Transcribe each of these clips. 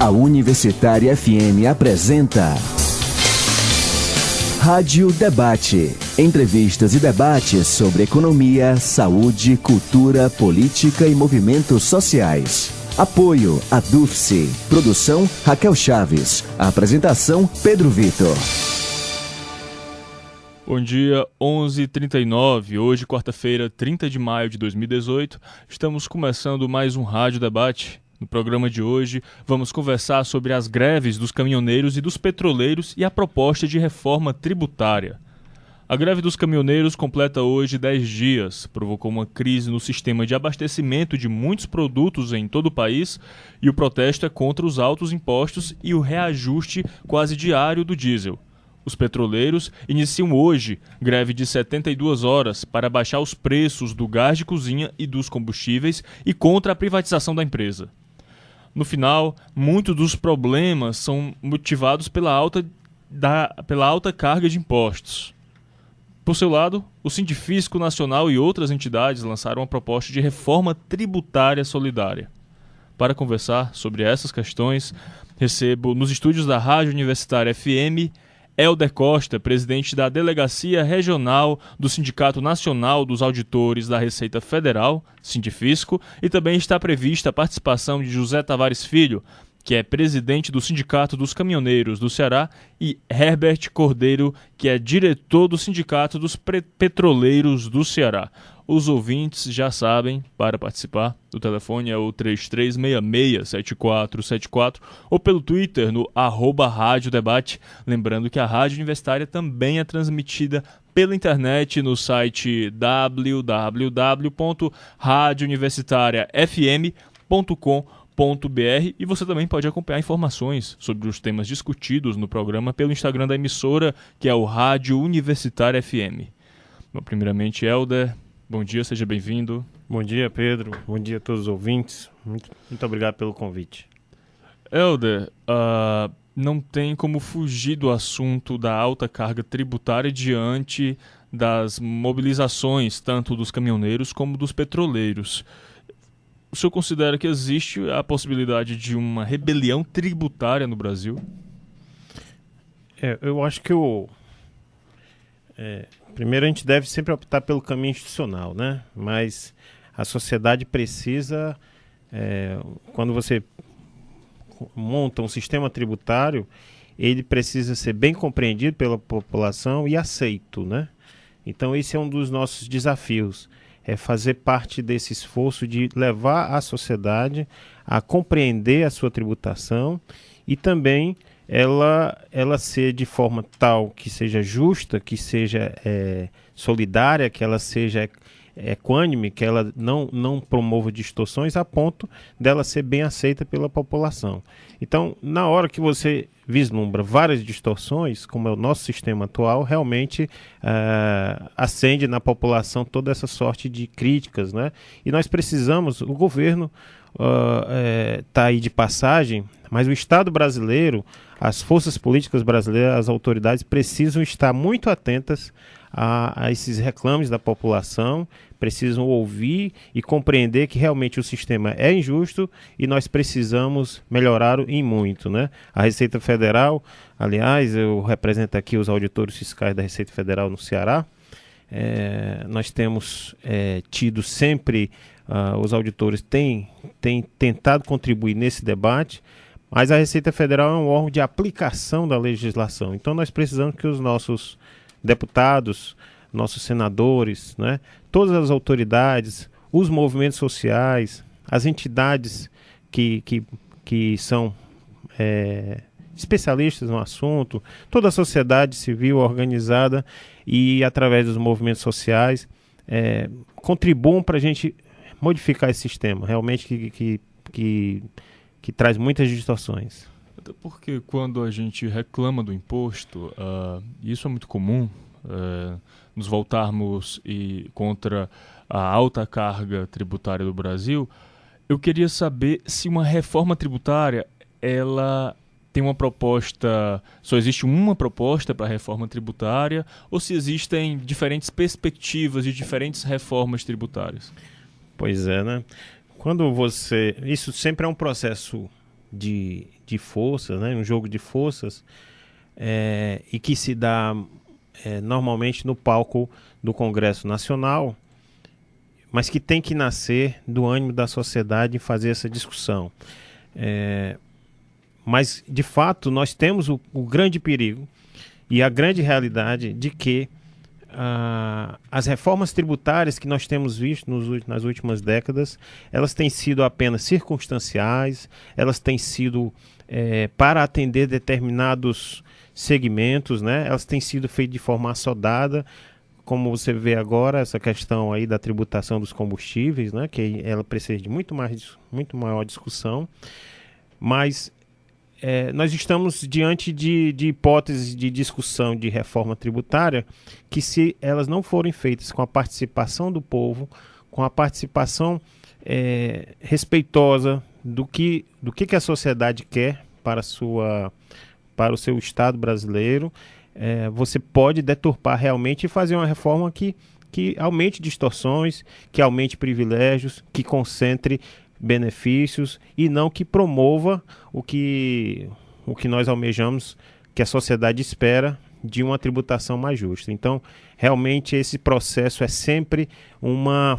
A Universitária FM apresenta Rádio Debate. Entrevistas e debates sobre economia, saúde, cultura, política e movimentos sociais. Apoio a DUFSE. Produção Raquel Chaves. Apresentação Pedro Vitor. Bom dia, 11h39, hoje quarta-feira, 30 de maio de 2018, estamos começando mais um Rádio Debate. No programa de hoje, vamos conversar sobre as greves dos caminhoneiros e dos petroleiros e a proposta de reforma tributária. A greve dos caminhoneiros completa hoje 10 dias, provocou uma crise no sistema de abastecimento de muitos produtos em todo o país e o protesto é contra os altos impostos e o reajuste quase diário do diesel. Os petroleiros iniciam hoje greve de 72 horas para baixar os preços do gás de cozinha e dos combustíveis e contra a privatização da empresa. No final, muitos dos problemas são motivados pela alta carga de impostos. Por seu lado, o Sindifisco Nacional e outras entidades lançaram uma proposta de reforma tributária solidária. Para conversar sobre essas questões, recebo nos estúdios da Rádio Universitária FM Helder Costa, presidente da Delegacia Regional do Sindicato Nacional dos Auditores da Receita Federal, Sindifisco, e também está prevista a participação de José Tavares Filho, que é presidente do Sindicato dos Caminhoneiros do Ceará, e Herbert Cordeiro, que é diretor do Sindicato dos Petroleiros do Ceará. Os ouvintes já sabem, para participar, o telefone é o 3366-7474 ou pelo Twitter no @Rádio Debate. Lembrando que a Rádio Universitária também é transmitida pela internet no site www.radiouniversitariafm.com.br e você também pode acompanhar informações sobre os temas discutidos no programa pelo Instagram da emissora, que é o Rádio Universitária FM. Bom, primeiramente, Helder, bom dia, seja bem-vindo. Bom dia, Pedro. Bom dia a todos os ouvintes. Muito obrigado pelo convite. Helder, não tem como fugir do assunto da alta carga tributária diante das mobilizações, tanto dos caminhoneiros como dos petroleiros. O senhor considera que existe a possibilidade de uma rebelião tributária no Brasil? Eu acho que primeiro a gente deve sempre optar pelo caminho institucional, né? Mas a sociedade precisa, quando você monta um sistema tributário, ele precisa ser bem compreendido pela população e aceito, né? Então esse é um dos nossos desafios. É fazer parte desse esforço de levar a sociedade a compreender a sua tributação e também ela ser de forma tal que seja justa, que seja solidária, que ela seja equânime, que ela não promova distorções a ponto dela ser bem aceita pela população. Então, na hora que você vislumbra várias distorções, como é o nosso sistema atual, realmente acende na população toda essa sorte de críticas, né? E nós precisamos, o governo está aí de passagem, mas o Estado brasileiro, as forças políticas brasileiras, as autoridades precisam estar muito atentas a esses reclames da população, precisam ouvir e compreender que realmente o sistema é injusto e nós precisamos melhorar em muito, né? A Receita Federal, aliás, eu represento aqui os auditores fiscais da Receita Federal no Ceará, nós temos tido sempre, os auditores têm tentado contribuir nesse debate, mas a Receita Federal é um órgão de aplicação da legislação, então nós precisamos que os nossos deputados, nossos senadores, né, todas as autoridades, os movimentos sociais, as entidades que são especialistas no assunto, toda a sociedade civil organizada e através dos movimentos sociais contribuam para a gente modificar esse sistema, realmente que traz muitas distorções. Até porque quando a gente reclama do imposto, isso é muito comum, nos voltarmos contra a alta carga tributária do Brasil, eu queria saber se uma reforma tributária, ela tem uma proposta, só existe uma proposta para a reforma tributária, ou se existem diferentes perspectivas de diferentes reformas tributárias? Pois é, né? Isso sempre é um processo de forças, né? Um jogo de forças, e que se dá normalmente no palco do Congresso Nacional, mas que tem que nascer do ânimo da sociedade em fazer essa discussão. Mas, de fato, nós temos o grande perigo e a grande realidade de que as reformas tributárias que nós temos visto nas últimas décadas, elas têm sido apenas circunstanciais, elas têm sido para atender determinados segmentos, né? Elas têm sido feitas de forma assodada, como você vê agora, essa questão aí da tributação dos combustíveis, né? Que ela precisa de muito maior discussão, mas nós estamos diante de hipóteses de discussão de reforma tributária que, se elas não forem feitas com a participação do povo, com a participação respeitosa do que a sociedade quer para o seu Estado brasileiro, você pode deturpar realmente e fazer uma reforma que aumente distorções, que aumente privilégios, que concentre benefícios e não que promova o que nós almejamos, que a sociedade espera, de uma tributação mais justa. Então, realmente esse processo é sempre uma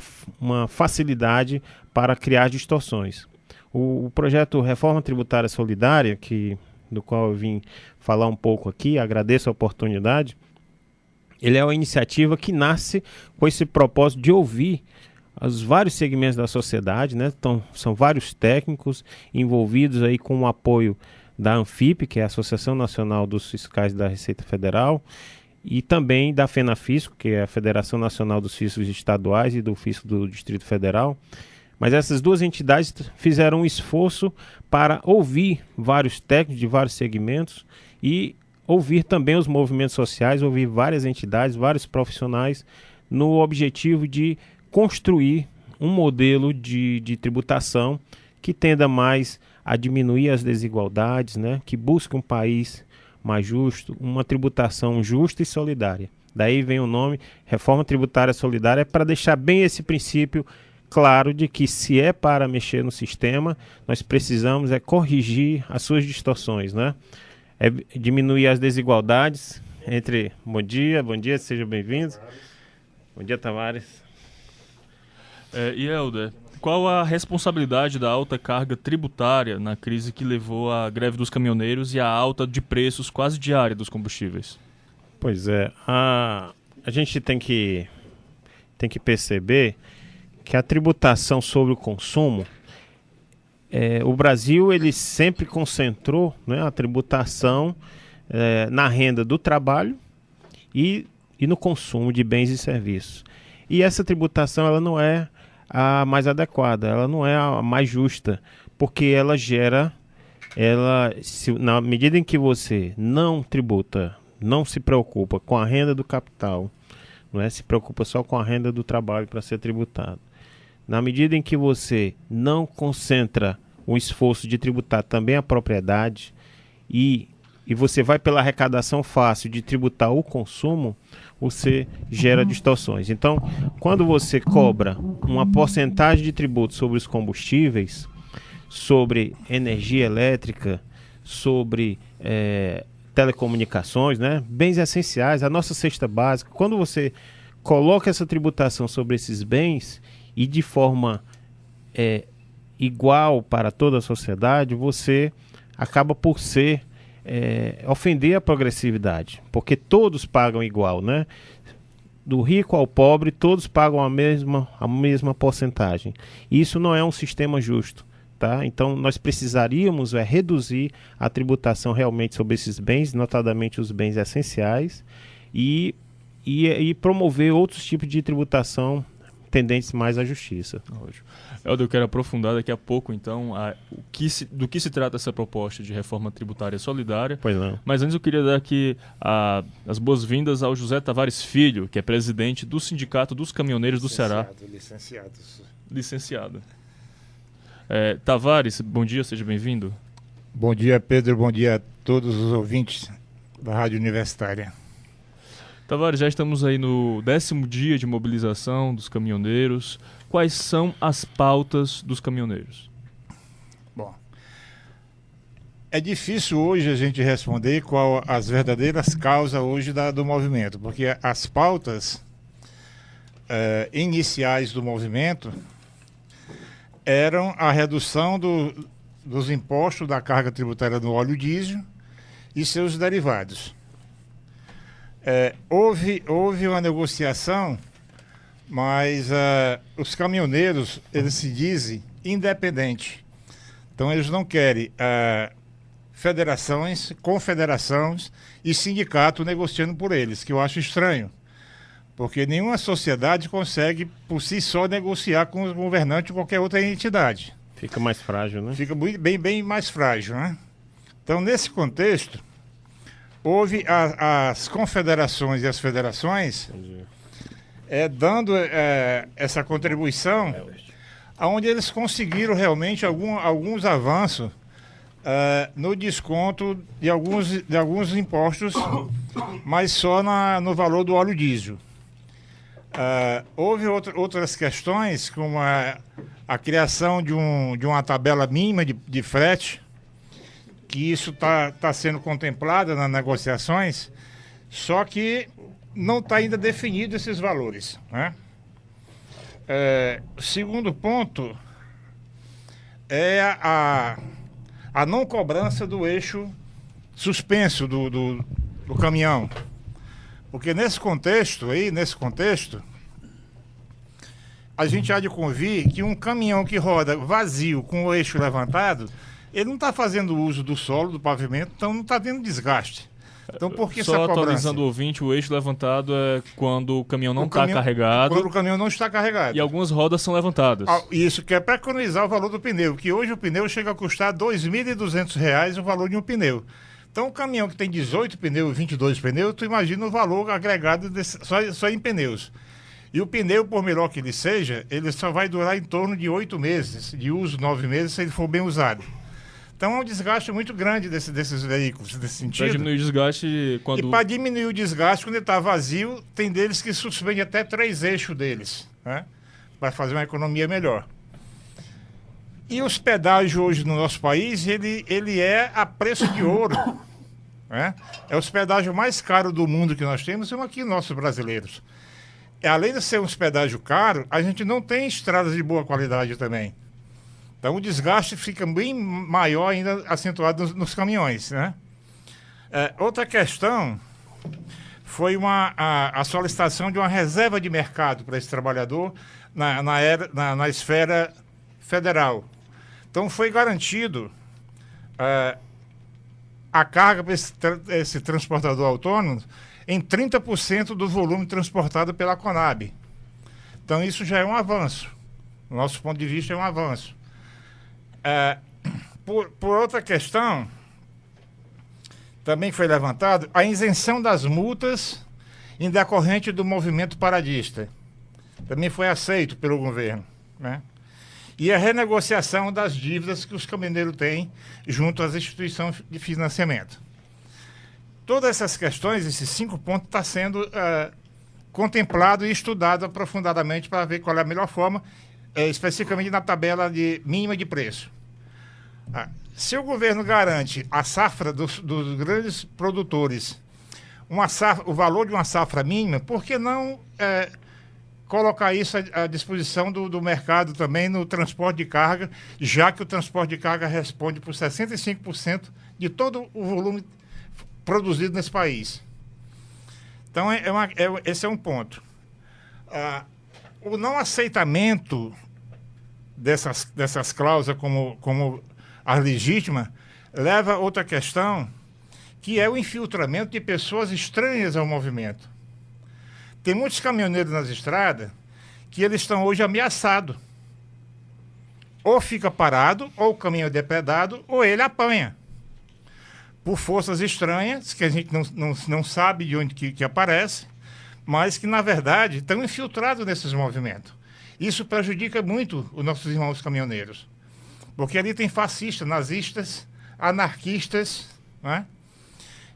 facilidade para criar distorções. O projeto Reforma Tributária Solidária, do qual eu vim falar um pouco aqui, agradeço a oportunidade, ele é uma iniciativa que nasce com esse propósito de ouvir os vários segmentos da sociedade, né? Então, são vários técnicos envolvidos aí com o apoio da ANFIP, que é a Associação Nacional dos Fiscais da Receita Federal, e também da FENAFISCO, que é a Federação Nacional dos Fiscos Estaduais e do Fisco do Distrito Federal. Mas essas duas entidades fizeram um esforço para ouvir vários técnicos de vários segmentos e ouvir também os movimentos sociais, ouvir várias entidades, vários profissionais, no objetivo de construir um modelo de tributação que tenda mais a diminuir as desigualdades, né? Que busque um país mais justo, uma tributação justa e solidária. Daí vem o nome Reforma Tributária Solidária, para deixar bem esse princípio claro de que, se é para mexer no sistema, nós precisamos corrigir as suas distorções, né? Diminuir as desigualdades entre... Bom dia, seja bem-vindo. Bom dia, Tavares. E Helder, qual a responsabilidade da alta carga tributária na crise que levou à greve dos caminhoneiros e à alta de preços quase diária dos combustíveis? Pois é, a gente tem que perceber que a tributação sobre o consumo, o Brasil ele sempre concentrou, né, a tributação na renda do trabalho e no consumo de bens e serviços. E essa tributação ela não é a mais adequada, ela não é a mais justa, porque na medida em que você não tributa, não se preocupa com a renda do capital, se preocupa só com a renda do trabalho para ser tributado, na medida em que você não concentra o esforço de tributar também a propriedade e você vai pela arrecadação fácil de tributar o consumo, você gera distorções. Então, quando você cobra uma porcentagem de tributo sobre os combustíveis, sobre energia elétrica, sobre telecomunicações, né, bens essenciais, a nossa cesta básica, quando você coloca essa tributação sobre esses bens e de forma igual para toda a sociedade, você acaba por ofender a progressividade, porque todos pagam igual, né? Do rico ao pobre, todos pagam a mesma porcentagem. Isso não é um sistema justo, tá? Então, nós precisaríamos reduzir a tributação realmente sobre esses bens, notadamente os bens essenciais, e promover outros tipos de tributação tendentes mais à justiça. Helder, eu quero aprofundar daqui a pouco, então, do que se trata essa proposta de reforma tributária solidária. Pois não. Mas antes eu queria dar aqui as boas-vindas ao José Tavares Filho, que é presidente do Sindicato dos Caminhoneiros do Ceará. Licenciado. Tavares, bom dia, seja bem-vindo. Bom dia, Pedro, bom dia a todos os ouvintes da Rádio Universitária. Tavares, já estamos aí no 10º dia de mobilização dos caminhoneiros. Quais são as pautas dos caminhoneiros? Bom, É difícil hoje a gente responder qual as verdadeiras causas hoje do movimento, porque as pautas iniciais do movimento eram a redução dos impostos da carga tributária no óleo diesel e seus derivados. Houve uma negociação, mas os caminhoneiros, eles se dizem independentes. Então eles não querem federações, confederações e sindicato negociando por eles, que eu acho estranho. Porque nenhuma sociedade consegue, por si só, negociar com os governantes de qualquer outra entidade. Fica mais frágil, né? Fica bem mais frágil, né? Então, nesse contexto, houve as confederações e as federações dando essa contribuição, onde eles conseguiram realmente alguns avanços no desconto de alguns impostos, mas só no valor do óleo diesel. Houve outras questões, como a criação de uma tabela mínima de frete, que isso está sendo contemplado nas negociações, só que não está ainda definido esses valores, né? O segundo ponto é a não cobrança do eixo suspenso do caminhão. Porque nesse contexto, a gente há de convir que um caminhão que roda vazio com o eixo levantado, ele não está fazendo uso do solo, do pavimento, então não está tendo desgaste. Então por que essa Só cobrança? atualizando o ouvinte, o eixo levantado é quando o caminhão não está carregado. Quando o caminhão não está carregado. E algumas rodas são levantadas. Isso que é para economizar o valor do pneu, que hoje o pneu chega a custar R$ 2.200 o valor de um pneu. Então, um caminhão que tem 18 pneus, 22 pneus, tu imagina o valor agregado só em pneus. E o pneu, por melhor que ele seja, ele só vai durar em torno de 8 meses, de uso 9 meses, se ele for bem usado. Então, é um desgaste muito grande desses veículos, nesse sentido. Para diminuir o desgaste quando... E para diminuir o desgaste, quando ele está vazio, tem deles que suspende até 3 eixos deles, né? Para fazer uma economia melhor. E os pedágios hoje no nosso país, ele é a preço de ouro. Né? É os pedágios mais caros do mundo que nós temos, são aqui nossos brasileiros. E além de ser um pedágio caro, a gente não tem estradas de boa qualidade também. Então o desgaste fica bem maior ainda acentuado nos caminhões. Né? Outra questão foi a solicitação de uma reserva de mercado para esse trabalhador na esfera federal. Então foi garantido a carga para esse transportador autônomo em 30% do volume transportado pela Conab. Então isso já é um avanço. Do nosso ponto de vista é um avanço. Por outra questão, também foi levantado a isenção das multas em decorrente do movimento paradista. Também foi aceito pelo governo, né? E a renegociação das dívidas que os caminhoneiros têm junto às instituições de financiamento. Todas essas questões, esses 5 pontos, está sendo contemplado e estudado aprofundadamente para ver qual é a melhor forma, especificamente na tabela mínima de preço. Se o governo garante a safra dos grandes produtores, o valor de uma safra mínima, por que não colocar isso à disposição do mercado também no transporte de carga, já que o transporte de carga responde por 65% de todo o volume produzido nesse país. Então, esse é um ponto. O não aceitamento dessas cláusulas como as legítimas leva a outra questão, que é o infiltramento de pessoas estranhas ao movimento. Tem muitos caminhoneiros nas estradas que eles estão hoje ameaçados. Ou fica parado, ou o caminhão é depredado, ou ele apanha. Por forças estranhas, que a gente não sabe de onde que aparece, mas que, na verdade, estão infiltrados nesses movimentos. Isso prejudica muito os nossos irmãos caminhoneiros. Porque ali tem fascistas, nazistas, anarquistas, né?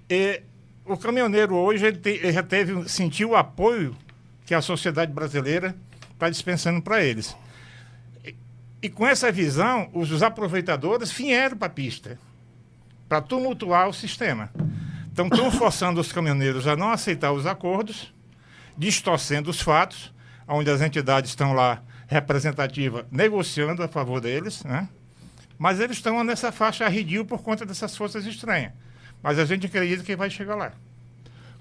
E o caminhoneiro hoje ele já sentiu o apoio que a sociedade brasileira está dispensando para eles. E com essa visão, os aproveitadores vieram para a pista. para tumultuar o sistema. Então, estão forçando os caminhoneiros a não aceitar os acordos, distorcendo os fatos, onde as entidades estão lá representativas negociando a favor deles, né? Mas eles estão nessa faixa arredio por conta dessas forças estranhas. Mas a gente acredita que vai chegar lá.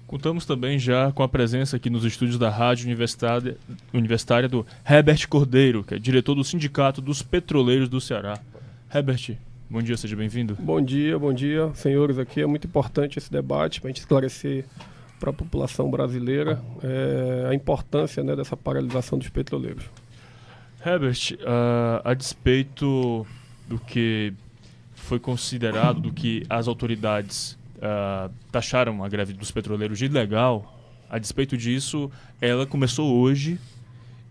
Contamos também já com a presença aqui nos estúdios da Rádio Universitária do Herbert Cordeiro, que é diretor do Sindicato dos Petroleiros do Ceará. Herbert, bom dia, seja bem-vindo. Bom dia, senhores. Aqui é muito importante esse debate para a gente esclarecer para a população brasileira a importância, né, dessa paralisação dos petroleiros. Herbert, a despeito do que foi considerado, do que as autoridades taxaram a greve dos petroleiros de ilegal, a despeito disso, ela começou hoje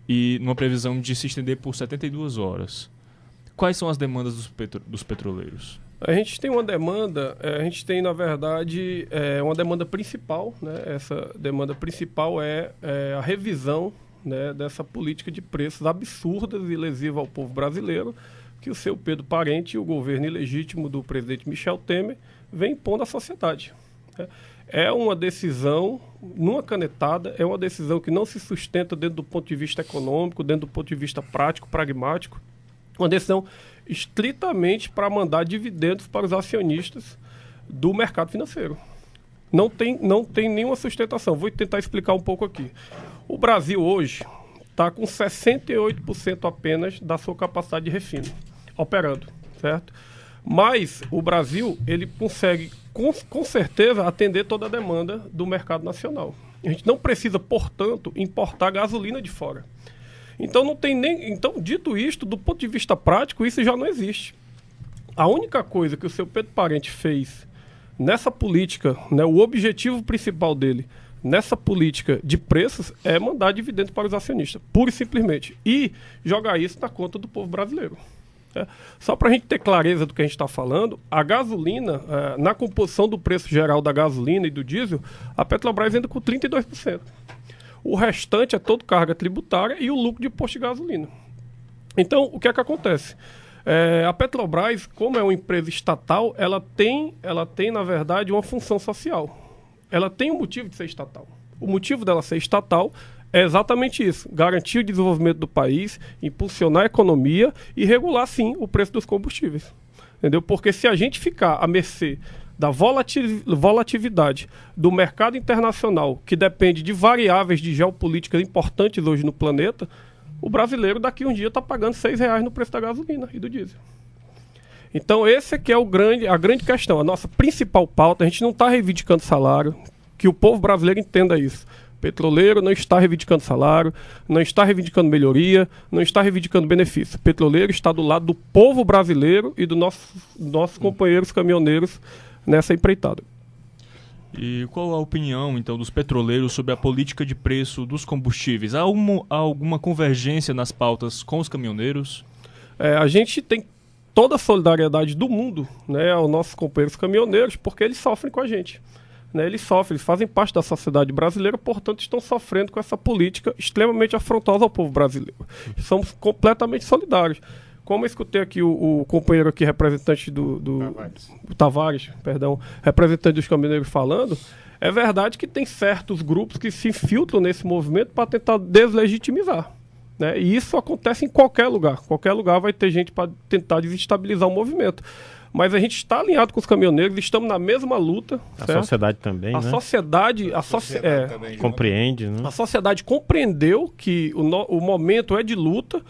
e numa previsão de se estender por 72 horas. Quais são as demandas dos petroleiros? A gente tem uma demanda, na verdade, uma demanda principal, né? Essa demanda principal é a revisão, né, dessa política de preços absurdas e lesiva ao povo brasileiro, que o seu Pedro Parente e o governo ilegítimo do presidente Michel Temer vem impondo à sociedade. É uma decisão, numa canetada, é uma decisão que não se sustenta dentro do ponto de vista econômico, dentro do ponto de vista prático, pragmático, uma decisão estritamente para mandar dividendos para os acionistas do mercado financeiro. Não tem nenhuma sustentação. Vou tentar explicar um pouco aqui. O Brasil hoje está com 68% apenas da sua capacidade de refino operando, certo? Mas o Brasil, ele consegue com certeza atender toda a demanda do mercado nacional. A gente não precisa, portanto, importar gasolina de fora. Então não tem nem. Então, dito isto, do ponto de vista prático, isso já não existe. A única coisa que o seu Pedro Parente fez nessa política, né, o objetivo principal dele nessa política de preços é mandar dividendos para os acionistas, pura e simplesmente, e jogar isso na conta do povo brasileiro. Só para a gente ter clareza do que a gente está falando, a gasolina, na composição do preço geral da gasolina e do diesel, a Petrobras vende com 32%. O restante é todo carga tributária e o lucro de posto de gasolina. Então, o que é que acontece? A Petrobras, como é uma empresa estatal, ela tem, na verdade, uma função social. Ela tem um motivo de ser estatal. O motivo dela ser estatal é exatamente isso: garantir o desenvolvimento do país, impulsionar a economia e regular, sim, o preço dos combustíveis. Entendeu? Porque se a gente ficar à mercê da volatilidade do mercado internacional, que depende de variáveis de geopolítica importantes hoje no planeta, o brasileiro daqui um dia está pagando R$6 no preço da gasolina e do diesel. Então esse aqui é a grande questão, a nossa principal pauta. A gente não está reivindicando salário, que o povo brasileiro entenda isso. O petroleiro não está reivindicando salário, não está reivindicando melhoria, não está reivindicando benefício. O petroleiro está do lado do povo brasileiro e dos nossos companheiros caminhoneiros nessa empreitada. E qual a opinião, então, dos petroleiros sobre a política de preço dos combustíveis? Há alguma convergência nas pautas com os caminhoneiros? A gente tem toda a solidariedade do mundo, né, aos nossos companheiros caminhoneiros, porque eles sofrem com a gente. Né, eles fazem parte da sociedade brasileira, portanto estão sofrendo com essa política extremamente afrontosa ao povo brasileiro. Somos completamente solidários. Como eu escutei aqui o companheiro aqui, representante do Tavares, representante dos caminhoneiros falando, é verdade que tem certos grupos que se infiltram nesse movimento para tentar deslegitimizar. Né? E isso acontece em qualquer lugar. Qualquer lugar vai ter gente para tentar desestabilizar o movimento. Mas a gente está alinhado com os caminhoneiros, estamos na mesma luta. A certo? Sociedade também, a né? Sociedade compreende, né? A sociedade compreendeu que o momento é de luta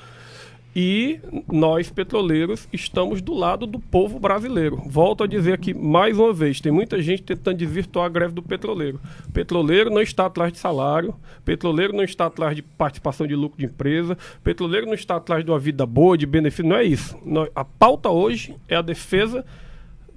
e nós, petroleiros, estamos do lado do povo brasileiro. Volto a dizer aqui mais uma vez, tem muita gente tentando desvirtuar a greve do petroleiro. O petroleiro não está atrás de salário, o petroleiro não está atrás de participação de lucro de empresa, o petroleiro não está atrás de uma vida boa, de benefício, não é isso. A pauta hoje é a defesa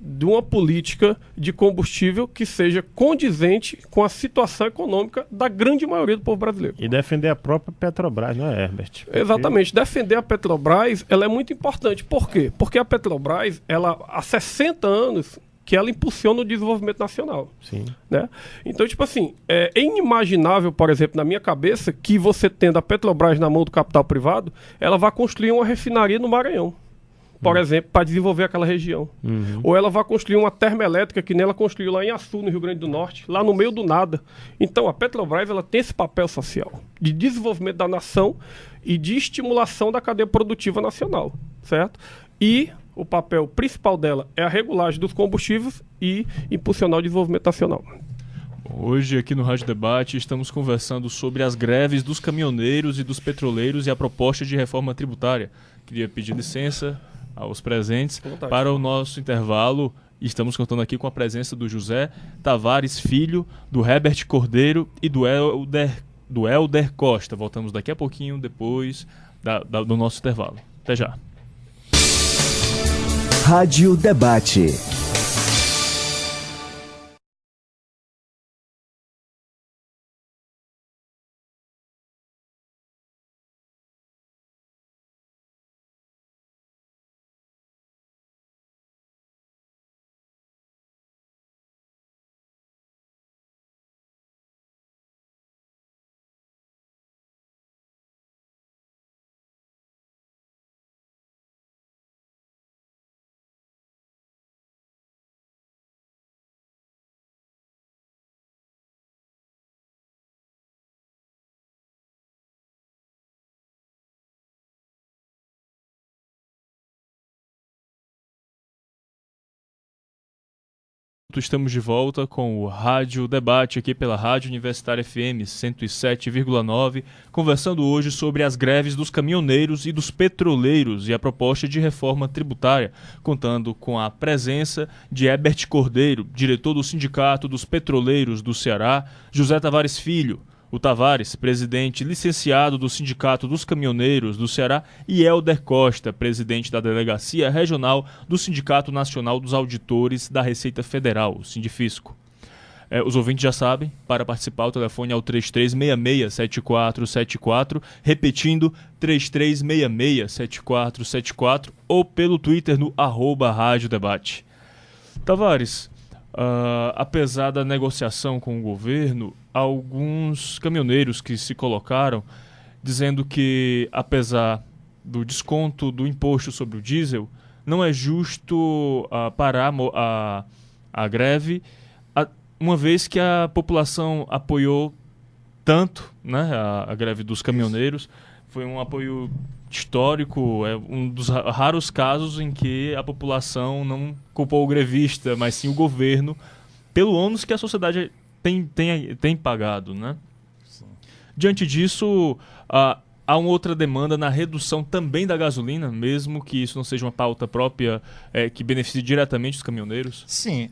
de uma política de combustível que seja condizente com a situação econômica da grande maioria do povo brasileiro. E defender a própria Petrobras, não é, Herbert? Exatamente. Defender a Petrobras, ela é muito importante. Por quê? Porque a Petrobras, há 60 anos que ela impulsiona o desenvolvimento nacional. Sim. Né? Então, tipo assim, é inimaginável, por exemplo, na minha cabeça, que você tendo a Petrobras na mão do capital privado, ela vai construir uma refinaria no Maranhão. por exemplo, para desenvolver aquela região. Ou ela vai construir uma termoelétrica que nem ela construiu lá em Açu, no Rio Grande do Norte, lá no meio do nada. Então a Petrobras ela tem esse papel social de desenvolvimento da nação e de estimulação da cadeia produtiva nacional, certo? E o papel principal dela é a regulagem dos combustíveis e impulsionar o desenvolvimento nacional. Hoje, aqui no Rádio Debate, estamos conversando sobre as greves dos caminhoneiros e dos petroleiros e a proposta de reforma tributária. Queria pedir licença aos presentes para o nosso intervalo. Estamos contando aqui com a presença do José Tavares Filho, do Herbert Cordeiro e do Helder Costa. Voltamos daqui a pouquinho, depois do nosso intervalo. Até já. Rádio Debate. Estamos de volta com o Rádio Debate aqui pela Rádio Universitária FM 107,9, conversando hoje sobre as greves dos caminhoneiros e dos petroleiros e a proposta de reforma tributária, contando com a presença de Herbert Cordeiro, diretor do Sindicato dos Petroleiros do Ceará, José Tavares Filho, o Tavares, presidente licenciado do Sindicato dos Caminhoneiros do Ceará, e Helder Costa, presidente da Delegacia Regional do Sindicato Nacional dos Auditores da Receita Federal, o Sindifisco. Os ouvintes já sabem, para participar o telefone é o 3366-7474, repetindo 3366-7474, ou pelo Twitter no @Rádio Debate. Tavares, apesar da negociação com o governo, alguns caminhoneiros que se colocaram dizendo que, apesar do desconto do imposto sobre o diesel, não é justo parar a greve, uma vez que a população apoiou tanto, né, a greve dos caminhoneiros. Foi um apoio histórico, é um dos raros casos em que a população não culpou o grevista, mas sim o governo, pelo ônus que a sociedade tem pagado, né? Sim. Diante disso, há uma outra demanda na redução também da gasolina, mesmo que isso não seja uma pauta própria que beneficie diretamente os caminhoneiros? Sim,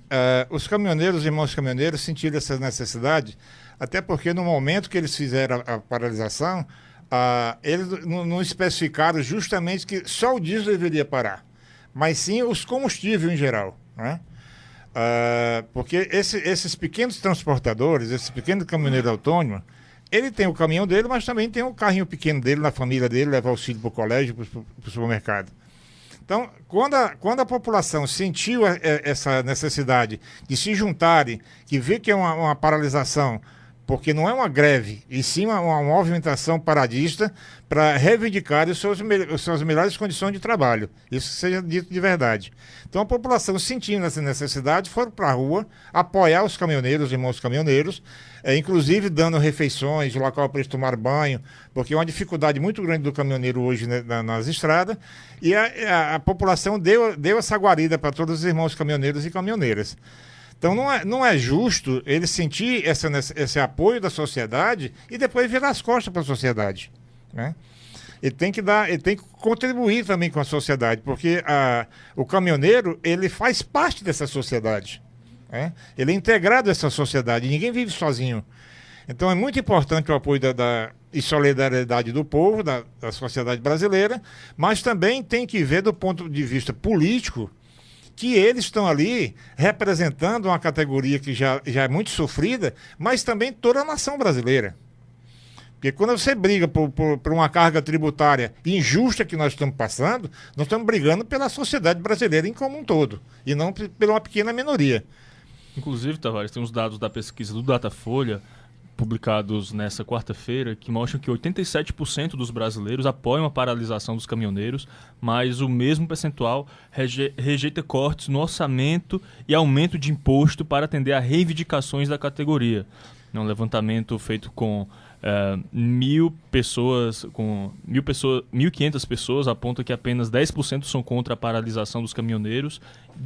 os caminhoneiros, irmãos caminhoneiros, sentiram essa necessidade, até porque no momento que eles fizeram a paralisação, eles não especificaram justamente que só o diesel deveria parar, mas sim os combustíveis em geral, né? Porque esses pequenos transportadores, esses pequenos caminhoneiros autônomos, ele tem o caminhão dele, mas também tem o carrinho pequeno dele, na família dele, levar o filho para o colégio, para o supermercado. Então, quando a população sentiu essa necessidade de se juntarem, que vê que é uma paralisação, porque não é uma greve, e sim uma movimentação paradista para reivindicar as suas melhores condições de trabalho. Isso seja dito de verdade. Então a população, sentindo essa necessidade, foram para a rua apoiar os caminhoneiros, os irmãos caminhoneiros, inclusive dando refeições, local para eles tomar banho, porque é uma dificuldade muito grande do caminhoneiro hoje, né, nas estradas, e a população deu essa guarida para todos os irmãos caminhoneiros e caminhoneiras. Então não é justo ele sentir esse apoio da sociedade e depois virar as costas para a sociedade, né? Ele tem que contribuir também com a sociedade, porque o caminhoneiro, ele faz parte dessa sociedade, né? Ele é integrado a essa sociedade, ninguém vive sozinho. Então é muito importante o apoio e solidariedade do povo, da sociedade brasileira, mas também tem que ver do ponto de vista político, que eles estão ali representando uma categoria que já é muito sofrida, mas também toda a nação brasileira. Porque quando você briga por uma carga tributária injusta que nós estamos passando, nós estamos brigando pela sociedade brasileira em como um todo, e não por uma pequena minoria. Inclusive, Tavares, tem uns dados da pesquisa do Datafolha publicados nessa quarta-feira que mostram que 87% dos brasileiros apoiam a paralisação dos caminhoneiros, mas o mesmo percentual rejeita cortes no orçamento e aumento de imposto para atender a reivindicações da categoria. Um levantamento feito com 1.500 pessoas aponta que apenas 10% são contra a paralisação dos caminhoneiros,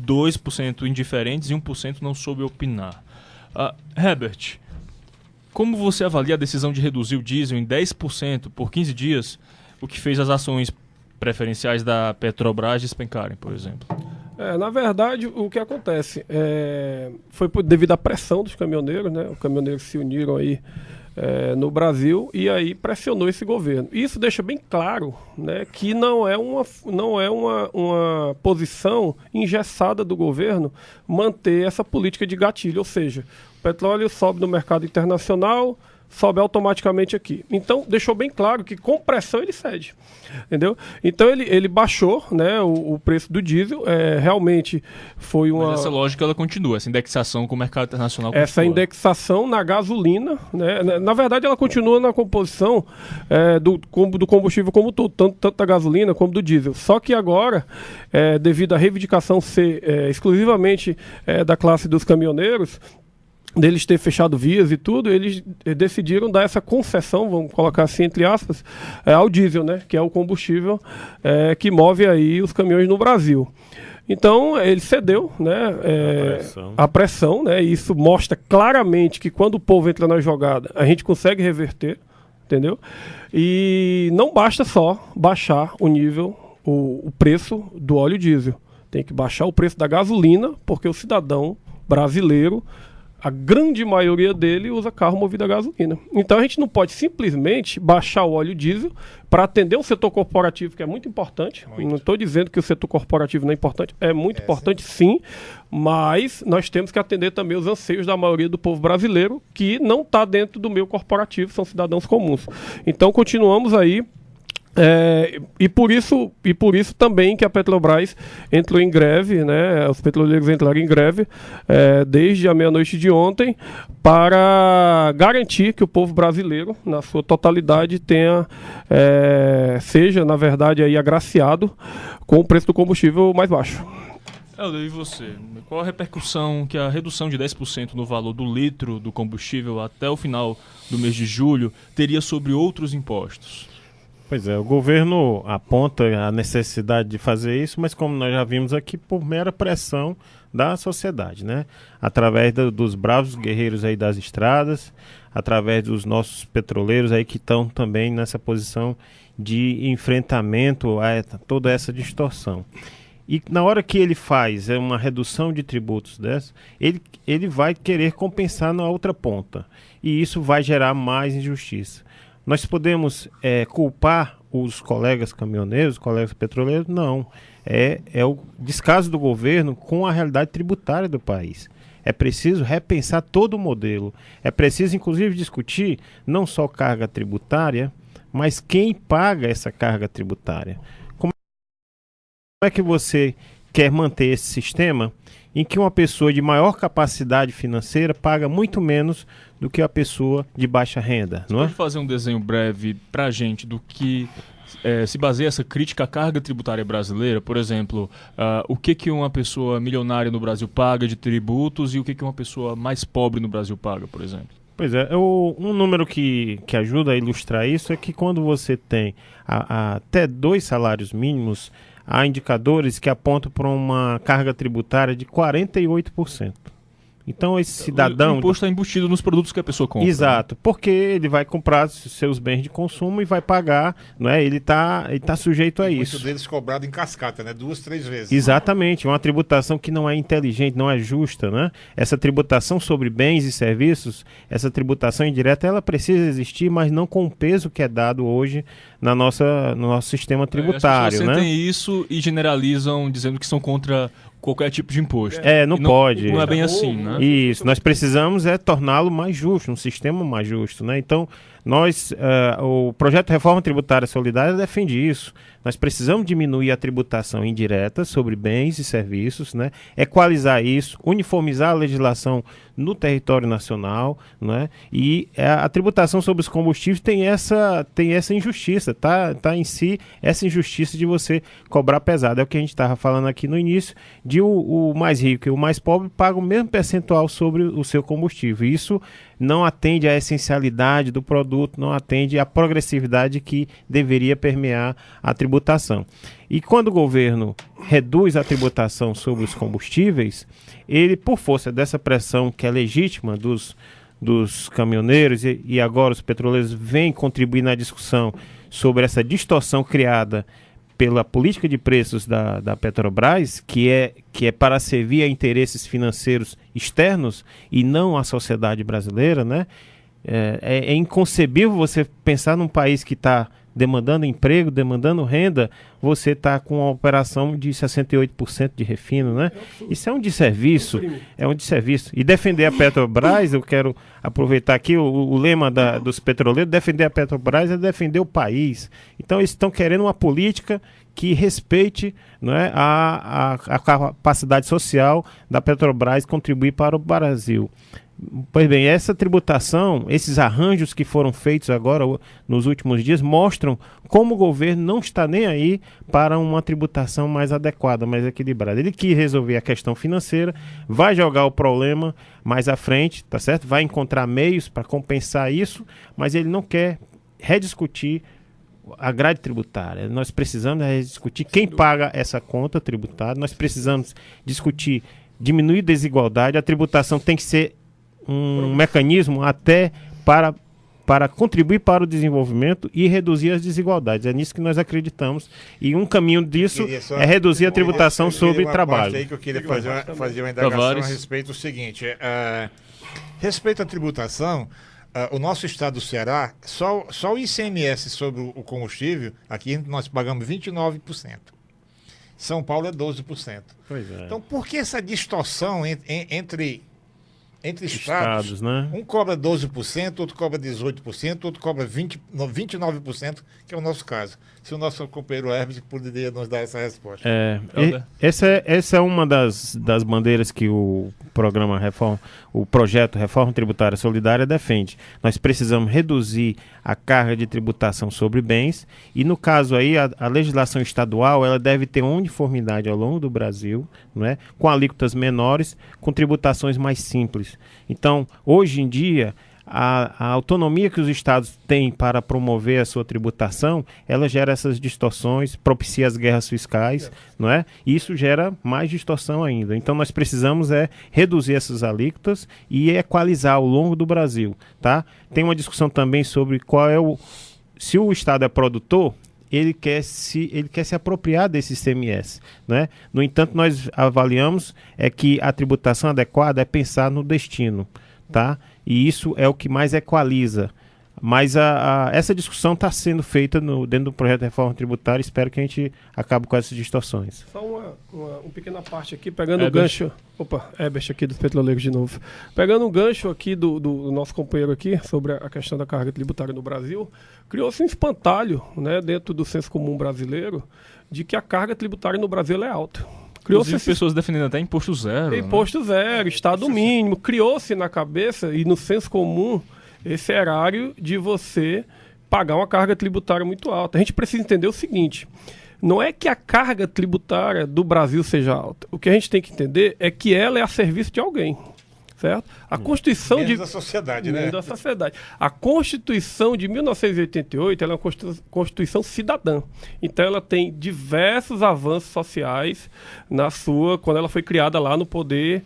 2% indiferentes e 1% não soube opinar. Herbert, como você avalia a decisão de reduzir o diesel em 10% por 15 dias, o que fez as ações preferenciais da Petrobras despencarem, por exemplo? Na verdade, o que acontece foi devido à pressão dos caminhoneiros, né? Os caminhoneiros se uniram aí no Brasil e aí pressionou esse governo. Isso deixa bem claro, né, que não é uma posição engessada do governo manter essa política de gatilho, ou seja, o petróleo sobe no mercado internacional, sobe automaticamente aqui. Então, deixou bem claro que com pressão ele cede, entendeu? Então, ele baixou, né, o preço do diesel, realmente foi uma... Mas essa lógica, ela continua, essa indexação com o mercado internacional continua. Essa indexação na gasolina, né, na verdade, ela continua na composição do combustível como todo, tanto da gasolina como do diesel. Só que agora, devido à reivindicação ser exclusivamente da classe dos caminhoneiros, deles ter fechado vias e tudo, eles decidiram dar essa concessão, vamos colocar assim entre aspas, ao diesel, né, que é o combustível que move aí os caminhões no Brasil. Então, ele cedeu, né, a pressão, né, e isso mostra claramente que quando o povo entra na jogada, a gente consegue reverter, entendeu? E não basta só baixar o nível, o preço do óleo diesel. Tem que baixar o preço da gasolina, porque o cidadão brasileiro, a grande maioria dele usa carro movido a gasolina. Então a gente não pode simplesmente baixar o óleo diesel para atender um setor corporativo que é muito importante. Muito. Não estou dizendo que o setor corporativo não é importante, é muito importante sim, mas nós temos que atender também os anseios da maioria do povo brasileiro que não está dentro do meio corporativo, são cidadãos comuns. Então continuamos aí. E por isso também que a Petrobras entrou em greve, né? Os petroleiros entraram em greve desde a meia-noite de ontem para garantir que o povo brasileiro, na sua totalidade, seja, na verdade, aí agraciado com o preço do combustível mais baixo. E você? Qual a repercussão que a redução de 10% no valor do litro do combustível até o final do mês de julho teria sobre outros impostos? Pois é, o governo aponta a necessidade de fazer isso, mas como nós já vimos aqui, por mera pressão da sociedade, né? Através dos bravos guerreiros aí das estradas, através dos nossos petroleiros aí que estão também nessa posição de enfrentamento a toda essa distorção. E na hora que ele faz uma redução de tributos dessa, ele vai querer compensar na outra ponta. E isso vai gerar mais injustiça. Nós podemos culpar os colegas caminhoneiros, os colegas petroleiros? Não. É o descaso do governo com a realidade tributária do país. É preciso repensar todo o modelo. É preciso, inclusive, discutir não só carga tributária, mas quem paga essa carga tributária. Como é que você quer manter esse sistema em que uma pessoa de maior capacidade financeira paga muito menos do que a pessoa de baixa renda, não é? Pode fazer um desenho breve para a gente do que se baseia essa crítica à carga tributária brasileira? Por exemplo, o que uma pessoa milionária no Brasil paga de tributos e o que uma pessoa mais pobre no Brasil paga, por exemplo? Pois é, um número que ajuda a ilustrar isso é que quando você tem até 2 salários mínimos, há indicadores que apontam para uma carga tributária de 48%. Então esse cidadão... O imposto está embutido nos produtos que a pessoa compra. Exato, né? Porque ele vai comprar seus bens de consumo e vai pagar, não é? Ele tá sujeito a isso. Muito deles cobrado em cascata, né? 2, 3 vezes. Exatamente, uma tributação que não é inteligente, não é justa, né? Essa tributação sobre bens e serviços, essa tributação indireta, ela precisa existir, mas não com o peso que é dado hoje no nosso sistema tributário, as pessoas né? sentem isso e generalizam dizendo que são contra qualquer tipo de imposto. Não pode. Não é bem assim, né? Isso, nós precisamos torná-lo mais justo, um sistema mais justo, né? Então, O projeto de reforma tributária solidária defende isso. Nós precisamos diminuir a tributação indireta sobre bens e serviços, né? Equalizar isso, uniformizar a legislação no território nacional, né? E a tributação sobre os combustíveis tem essa injustiça, tá em si essa injustiça de você cobrar pesado. É o que a gente estava falando aqui no início, de o mais rico e o mais pobre pagam o mesmo percentual sobre o seu combustível. Isso não atende à essencialidade do produto, não atende à progressividade que deveria permear a tributação. E quando o governo reduz a tributação sobre os combustíveis, ele, por força dessa pressão que é legítima dos caminhoneiros e agora os petroleiros vêm contribuir na discussão sobre essa distorção criada pela política de preços da Petrobras, que é para servir a interesses financeiros externos e não à sociedade brasileira, né? É inconcebível você pensar num país que está demandando emprego, demandando renda, você está com uma operação de 68% de refino, né? Isso é um desserviço, E defender a Petrobras, eu quero aproveitar aqui o lema dos petroleiros, defender a Petrobras é defender o país. Então eles estão querendo uma política que respeite, não é, a capacidade social da Petrobras contribuir para o Brasil. Pois bem, essa tributação, esses arranjos que foram feitos agora nos últimos dias, mostram como o governo não está nem aí para uma tributação mais adequada, mais equilibrada. Ele quis resolver a questão financeira, vai jogar o problema mais à frente, tá certo? Vai encontrar meios para compensar isso, mas ele não quer rediscutir a grade tributária. Nós precisamos rediscutir quem paga essa conta tributária, nós precisamos discutir, diminuir desigualdade, a tributação tem que ser um mecanismo até para contribuir para o desenvolvimento e reduzir as desigualdades. É nisso que nós acreditamos. E um caminho disso é reduzir a tributação sobre trabalho. Aí que eu queria fazer uma indagação a respeito do seguinte. Respeito à tributação, o nosso estado do Ceará, só o ICMS sobre o combustível, aqui nós pagamos 29%. São Paulo é 12%. Pois é. Então, por que essa distorção entre estados, né? Um cobra 12%, outro cobra 18%, outro cobra 29%, que é o nosso caso. Se o nosso companheiro Herbert poderia nos dar essa resposta. Essa é uma das bandeiras que o projeto Reforma Tributária Solidária defende. Nós precisamos reduzir a carga de tributação sobre bens e, no caso aí, a legislação estadual ela deve ter uma uniformidade ao longo do Brasil, não é? Com alíquotas menores, com tributações mais simples. Então, hoje em dia, a autonomia que os estados têm para promover a sua tributação, ela gera essas distorções, propicia as guerras fiscais, não é? E isso gera mais distorção ainda. Então nós precisamos reduzir essas alíquotas e equalizar ao longo do Brasil, tá? Tem uma discussão também sobre se o estado é produtor, ele quer se apropriar desse ICMS, né? No entanto, nós avaliamos que a tributação adequada é pensar no destino, tá? E isso é o que mais equaliza. Mas essa discussão está sendo feita dentro do projeto de reforma tributária. Espero que a gente acabe com essas distorções. Só uma pequena parte aqui, pegando o gancho... Opa, Herbert aqui dos Petroleiros de novo. Pegando um gancho aqui do nosso companheiro aqui, sobre a questão da carga tributária no Brasil, criou-se um espantalho, né, dentro do senso comum brasileiro de que a carga tributária no Brasil é alta. Inclusive pessoas defendendo até imposto zero. Imposto zero, estado mínimo. Criou-se na cabeça e no senso comum esse erário de você pagar uma carga tributária muito alta. A gente precisa entender o seguinte, não é que a carga tributária do Brasil seja alta. O que a gente tem que entender é que ela é a serviço de alguém. Certo? A Constituição da sociedade, né? Da sociedade. A Constituição de 1988 ela é uma Constituição cidadã. Então ela tem diversos avanços sociais quando ela foi criada lá no poder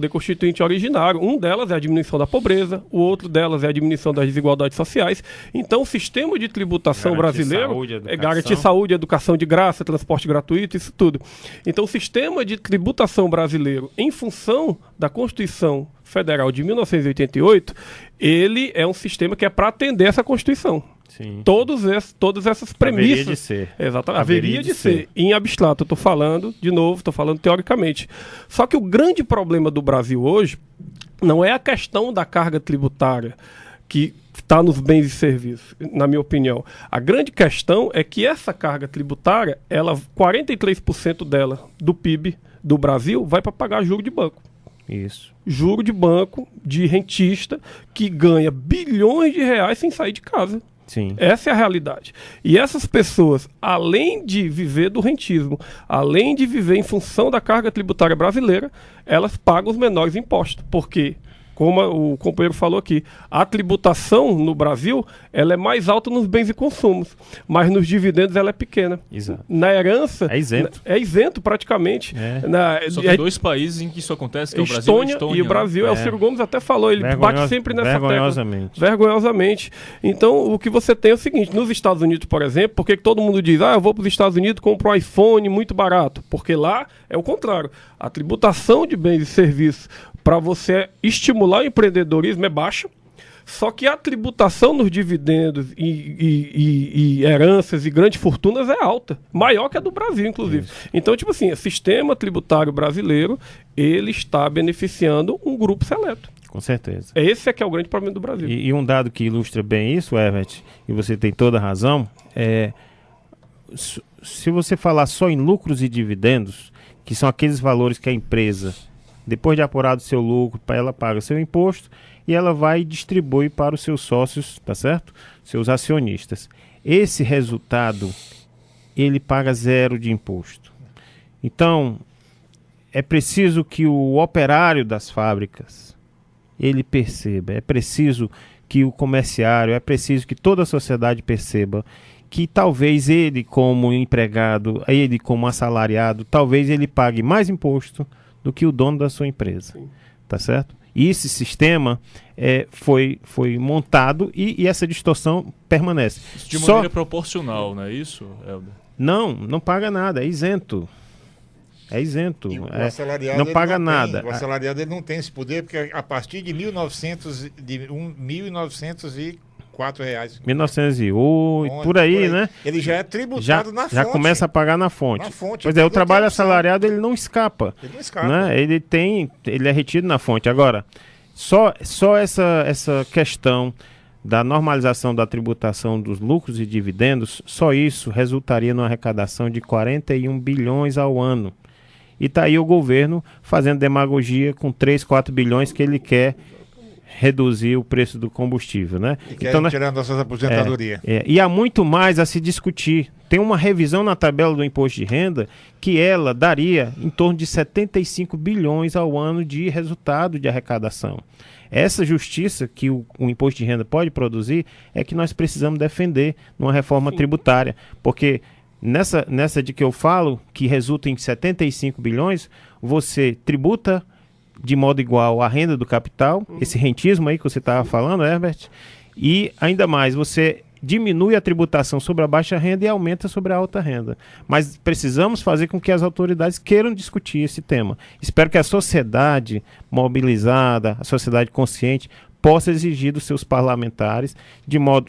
constituinte originário. Um delas é a diminuição da pobreza, o outro delas é a diminuição das desigualdades sociais. Então o sistema de tributação brasileiro garantir saúde, educação de graça, transporte gratuito, isso tudo. Então o sistema de tributação brasileiro, em função da Constituição Federal de 1988, ele é um sistema que é para atender essa Constituição. Sim. Todas essas premissas... Haveria de ser. Exatamente. Haveria de ser. Em abstrato, eu estou falando, de novo, estou falando teoricamente. Só que o grande problema do Brasil hoje não é a questão da carga tributária, que está nos bens e serviços, na minha opinião. A grande questão é que essa carga tributária, 43% dela, do PIB do Brasil, vai para pagar juro de banco. Isso. Juro de banco, de rentista, que ganha bilhões de reais sem sair de casa. Sim. Essa é a realidade. E essas pessoas, além de viver do rentismo, além de viver em função da carga tributária brasileira, elas pagam os menores impostos. Por quê? Como o companheiro falou aqui, a tributação no Brasil, ela é mais alta nos bens e consumos, mas nos dividendos ela é pequena. Exato. Na herança... É isento. É isento praticamente. Só tem 2 países em que isso acontece, que é o Brasil e a Estônia. E o Brasil, o Ciro Gomes até falou, ele bate sempre nessa vergonhosamente. Vergonhosamente. Então, o que você tem é o seguinte, nos Estados Unidos, por exemplo, por que todo mundo diz, eu vou para os Estados Unidos e compro um iPhone muito barato? Porque lá é o contrário. A tributação de bens e serviços para você estimular o empreendedorismo é baixa, só que a tributação nos dividendos e heranças e grandes fortunas é alta, maior que a do Brasil, inclusive. Isso. Então, tipo assim, o sistema tributário brasileiro, ele está beneficiando um grupo seleto. Com certeza. Esse é que é o grande problema do Brasil. E um dado que ilustra bem isso, Herbert, e você tem toda a razão, se você falar só em lucros e dividendos, que são aqueles valores que a empresa, depois de apurado seu lucro, ela paga seu imposto e ela vai e distribui para os seus sócios, tá certo? Seus acionistas. Esse resultado, ele paga 0 de imposto. Então, é preciso que o operário das fábricas, ele perceba, é preciso que o comerciário, é preciso que toda a sociedade perceba que talvez ele como empregado, ele como assalariado, talvez ele pague mais imposto do que o dono da sua empresa. Sim. Tá certo? E esse sistema foi montado e essa distorção permanece. Isso de maneira proporcional, não é isso, Helder? Não paga nada, é isento. É isento. E o assalariado não paga nada. O assalariado ele não tem esse poder, porque a partir de 1.904 reais. 1908, por aí, né? Ele já é tributado na fonte. Já começa a pagar na fonte. Pois é, o trabalho assalariado ele não escapa. Ele não escapa. Né? Ele é retido na fonte. Agora, só essa questão da normalização da tributação dos lucros e dividendos, só isso resultaria numa arrecadação de 41 bilhões ao ano. E está aí o governo fazendo demagogia com 3, 4 bilhões que ele quer reduzir o preço do combustível, né? E então, tirando nossas aposentadorias. E há muito mais a se discutir. Tem uma revisão na tabela do imposto de renda que ela daria em torno de 75 bilhões ao ano de resultado de arrecadação. Essa justiça que o imposto de renda pode produzir é que nós precisamos defender numa reforma tributária, porque nessa de que eu falo, que resulta em 75 bilhões, você tributa de modo igual à renda do capital, esse rentismo aí que você estava falando, Herbert, e ainda mais, você diminui a tributação sobre a baixa renda e aumenta sobre a alta renda. Mas precisamos fazer com que as autoridades queiram discutir esse tema. Espero que a sociedade mobilizada, a sociedade consciente, possa exigir dos seus parlamentares,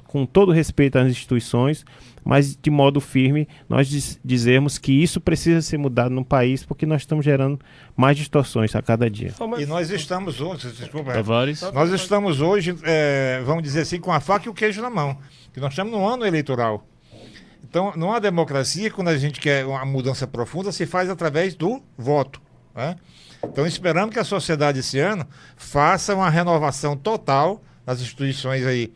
com todo respeito às instituições, mas de modo firme, nós dizermos que isso precisa ser mudado no país, porque nós estamos gerando mais distorções a cada dia. E nós estamos hoje, desculpa, Tavares. Nós estamos hoje, vamos dizer assim, com a faca e o queijo na mão, que nós estamos no ano eleitoral. Então, numa democracia, quando a gente quer uma mudança profunda, se faz através do voto, né? Então, esperamos que a sociedade esse ano faça uma renovação total das instituições aí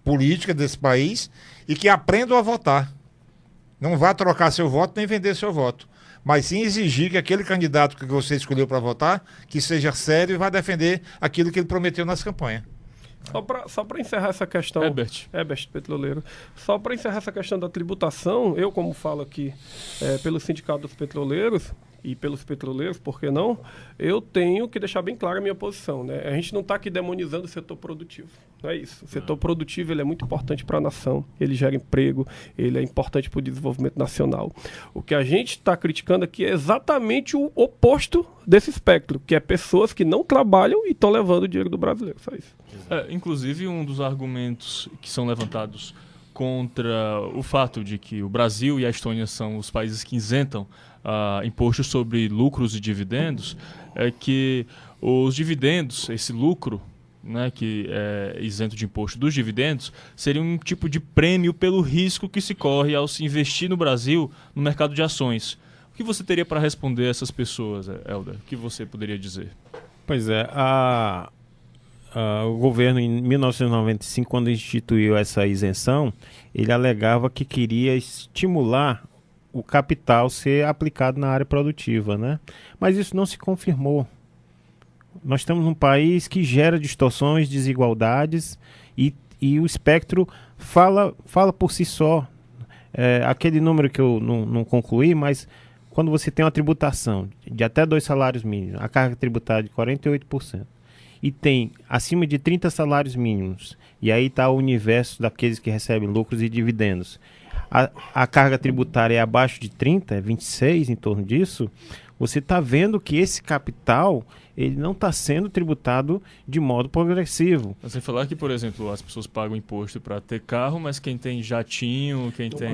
políticas desse país e que aprendam a votar. Não vá trocar seu voto nem vender seu voto, mas sim exigir que aquele candidato que você escolheu para votar, que seja sério e vá defender aquilo que ele prometeu nas campanhas. Só para encerrar essa questão... Herbert Petroleiro. Só para encerrar essa questão da tributação, eu, como falo aqui pelo Sindicato dos Petroleiros e pelos petroleiros, por que não? Eu tenho que deixar bem clara a minha posição, né? A gente não está aqui demonizando o setor produtivo. Não é isso. O setor produtivo ele é muito importante para a nação, ele gera emprego, ele é importante para o desenvolvimento nacional. O que a gente está criticando aqui é exatamente o oposto desse espectro, que é pessoas que não trabalham e estão levando o dinheiro do brasileiro. Só isso. Inclusive, um dos argumentos que são levantados contra o fato de que o Brasil e a Estônia são os países que isentam imposto sobre lucros e dividendos é que os dividendos, esse lucro, né, que é isento de imposto dos dividendos, seria um tipo de prêmio pelo risco que se corre ao se investir no Brasil no mercado de ações. O que você teria para responder a essas pessoas, Helder? O que você poderia dizer? Pois é, o governo, em 1995, quando instituiu essa isenção, ele alegava que queria estimular o capital ser aplicado na área produtiva, né? Mas isso não se confirmou. Nós estamos num país que gera distorções, desigualdades e o espectro fala por si só. Aquele número que eu não concluí, mas quando você tem uma tributação de até 2 salários mínimos, a carga tributária de 48%, e tem acima de 30 salários mínimos, e aí está o universo daqueles que recebem lucros e dividendos, a carga tributária é abaixo de 30, é 26, em torno disso, você está vendo que esse capital ele não está sendo tributado de modo progressivo. Você falar que, por exemplo, as pessoas pagam imposto para ter carro, mas quem tem jatinho, quem tem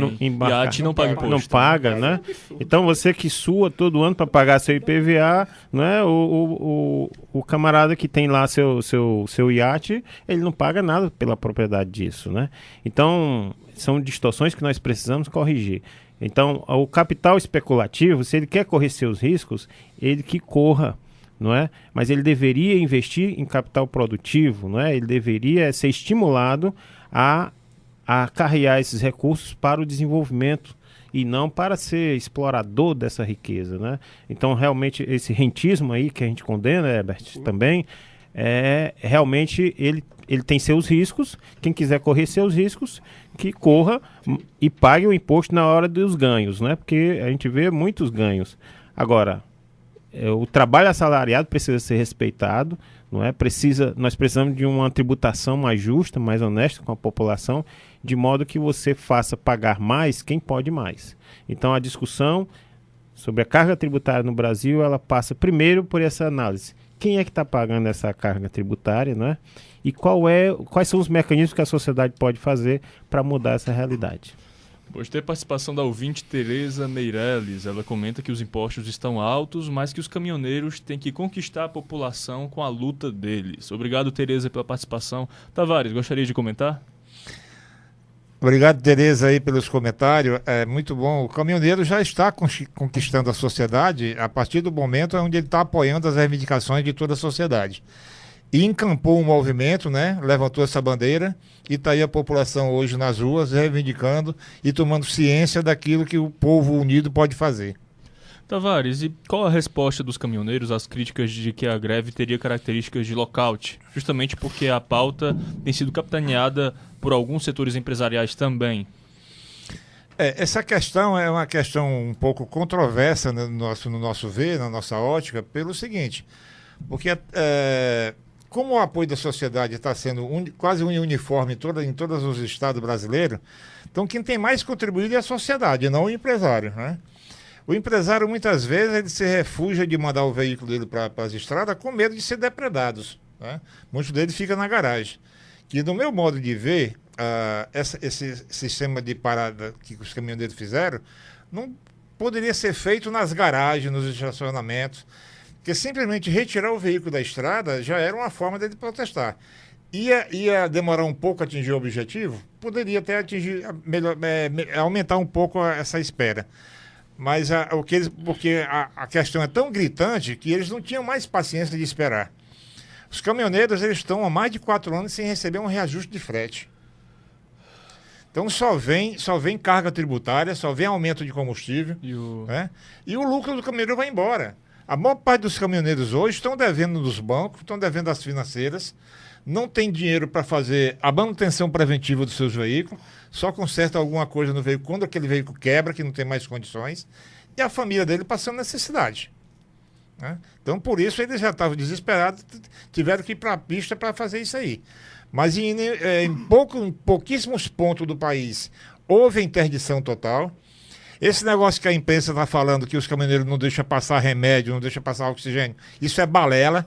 iate não paga imposto. Não paga, né? Então você que sua todo ano para pagar seu IPVA, né? O camarada que tem lá seu iate, ele não paga nada pela propriedade disso, né? Então são distorções que nós precisamos corrigir. Então, o capital especulativo, se ele quer correr seus riscos, ele que corra, não é? Mas ele deveria investir em capital produtivo, não é? Ele deveria ser estimulado a carregar esses recursos para o desenvolvimento e não para ser explorador dessa riqueza, né? Então, realmente, esse rentismo aí que a gente condena, Herbert, também, realmente ele tem seus riscos. Quem quiser correr seus riscos, que corra e pague o imposto na hora dos ganhos, né? Porque a gente vê muitos ganhos. Agora, o trabalho assalariado precisa ser respeitado, não é? Nós precisamos de uma tributação mais justa, mais honesta com a população, de modo que você faça pagar mais quem pode mais. Então, a discussão sobre a carga tributária no Brasil, ela passa primeiro por essa análise. Quem é que está pagando essa carga tributária, né? E quais são os mecanismos que a sociedade pode fazer para mudar essa realidade? Hoje tem a participação da ouvinte Tereza Meirelles. Ela comenta que os impostos estão altos, mas que os caminhoneiros têm que conquistar a população com a luta deles. Obrigado, Tereza, pela participação. Tavares, gostaria de comentar? Obrigado, Tereza, aí pelos comentários. É muito bom. O caminhoneiro já está conquistando a sociedade a partir do momento onde ele está apoiando as reivindicações de toda a sociedade. E encampou um movimento, né? Levantou essa bandeira e está aí a população hoje nas ruas reivindicando e tomando ciência daquilo que o povo unido pode fazer. Tavares, e qual a resposta dos caminhoneiros às críticas de que a greve teria características de lockout? Justamente porque a pauta tem sido capitaneada por alguns setores empresariais também. Essa questão é uma questão um pouco controversa no nosso ver, na nossa ótica, pelo seguinte, porque como o apoio da sociedade está sendo quase uniforme em todos os estados brasileiros, então quem tem mais contribuído é a sociedade, não o empresário, né? O empresário, muitas vezes, ele se refugia de mandar o veículo dele para as estradas com medo de ser depredados, né? Muitos deles ficam na garagem. Que, no meu modo de ver, esse sistema de parada que os caminhoneiros fizeram não poderia ser feito nas garagens, nos estacionamentos, porque simplesmente retirar o veículo da estrada já era uma forma dele protestar. Ia demorar um pouco a atingir o objetivo? Poderia até aumentar um pouco essa espera. Mas porque a questão é tão gritante que eles não tinham mais paciência de esperar. Os caminhoneiros eles estão há mais de 4 anos sem receber um reajuste de frete. Então só vem carga tributária, só vem aumento de combustível, né? E o lucro do caminhoneiro vai embora. A maior parte dos caminhoneiros hoje estão devendo nos bancos, estão devendo às financeiras, não tem dinheiro para fazer a manutenção preventiva dos seus veículos, só conserta alguma coisa no veículo quando aquele veículo quebra, que não tem mais condições, e a família dele passando necessidade, né? Então, por isso, eles já estavam desesperados, tiveram que ir para a pista para fazer isso aí. Mas em pouquíssimos pontos do país houve interdição total. Esse negócio que a imprensa está falando que os caminhoneiros não deixam passar remédio, não deixam passar oxigênio, isso é balela,